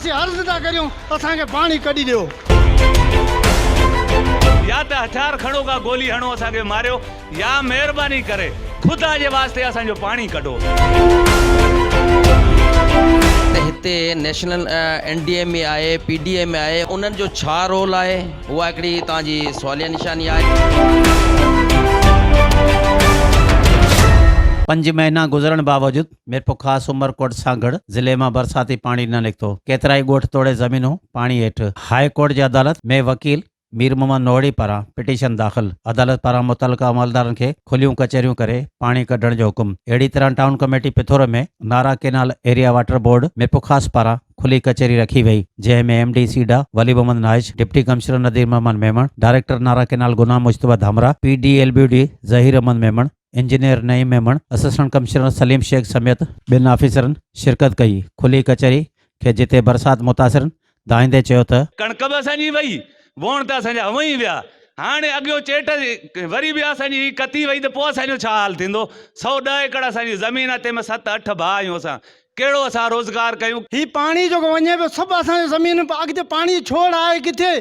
असीं अर्ज़ था करियूं असांखे पाणी कढी ॾियो। या तो हथियार खड़ो का गोली हणो असांखे मारियो, या महिरबानी करे खुदा जे वास्ते असांजो पाणी कढो। हिते नेशनल NDA आहे, PDA में आहे, उन्हनि जो छा रोल आहे, उहा हिकिड़ी तव्हांजी सवालिया निशानी आहे। 5 महीना गुजरण बावजूद मीरपुर खास उमरकोट सांगड़ जिले में बरसाती पानी न निकतो। केतराई गोठ तोड़े जमीनों पानी हेठ। हाई कोर्ट की अदालत में वकील मीर मोहम्मद नोहड़ी पारा पिटीशन दाखिल। अदालत पारा मुतलका अमलदारन के खुलियों कचहरियों करे पानी कढण जो हुकुम। अहिड़ी तरह टाउन कमेटी पिथोर में Nara canal area water board Mirpur Khas पारा खुली कचहरी रखी वही, जंहिंमें MD सीडा वली मोहम्मद नाइज, deputy commissioner Nadir Mohammad Memon, director Nara canal Ghulam Mushtaba Dhamra, PDLBD Zaheer Ahmed Memon, engineer Naeem Memon, assistant commissioner Saleem Shaikh समेत ॿिनि ऑफिसरनि शिरकत कई। खुली कचहरी के जिते बरसात मुतासिरन दाईंदे चयो त कणक बि असांजी वई, वोण त असांजा हवई विया, हाणे अॻियो चेट वरी बि असांजी कती वई त पोइ असांजो छा हाल थींदो। 110 एकड़ असांजी ज़मीन आहे, तंहिंमें 7-8 भाउ आहियूं असां, कहिड़ो असां रोज़गार कयूं। ही पाणी जो वञे पियो सभु असांजी ज़मीन अॻिते पाणी छोड़ आहे किथे।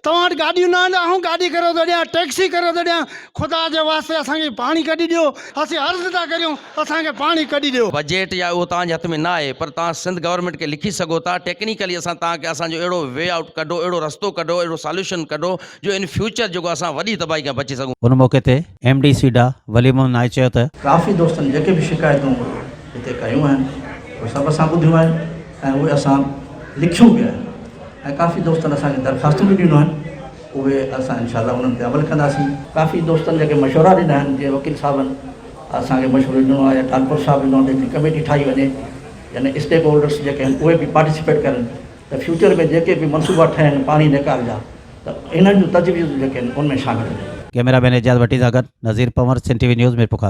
तव्हां वटि गाॾियूं न आहिनि, आऊं गाॾी करे थो ॾियां, टैक्सी करे थो ॾियां। ख़ुदा जे वास्ते असांखे पाणी कढी ॾियो। असीं अर्ज़ था करियूं असांखे पाणी कढी ॾियो। बजट या उहो तव्हांजे हथ में न आहे, पर तव्हां सिंध गवर्नमेंट खे लिखी सघो था। टेक्निकली असां तव्हांखे असांजो अहिड़ो वे आउट कढो, अहिड़ो रस्तो कढो, अहिड़ो सॉल्यूशन कढो जो इन फ्यूचर जेको असां वॾी तबाही खां बची सघूं। उन मौके ते MD सीडा वली मोहम्मद नाइज चयो त काफ़ी दोस्तनि जेके बि शिकायतूं हिते कयूं आहिनि उहे सभु असां ॿुधियूं आहिनि ऐं उहे असां लिखियूं बि आहिनि, ऐं काफ़ी दोस्तनि असांखे दरख़्वास्तूं बि ॾिनियूं आहिनि, उहे असां इंशाअल्लाह उन्हनि ते अमल कंदासीं। काफ़ी दोस्तनि जेके मशवरा ॾिना आहिनि, जीअं वकील साहबनि असांखे मशवरो ॾिनो आहे, या ठाकुर साहब ॾिनो आहे, हिकिड़ी कमेटी ठाही वञे, यानी स्टेक होल्डर्स जेके आहिनि उहे बि पार्टिसिपेट करनि, त फ्यूचर में जेके बि मनसूबा ठहनि पाणी निकाल जा, त इन्हनि जूं तजवीज़ूं जेके आहिनि उनमें शामिल आहिनि। कैमरामैन एजाज भट्टी सां गॾु नज़ीर पंवर, सिंध TV न्यूज़ मीरपुर खास।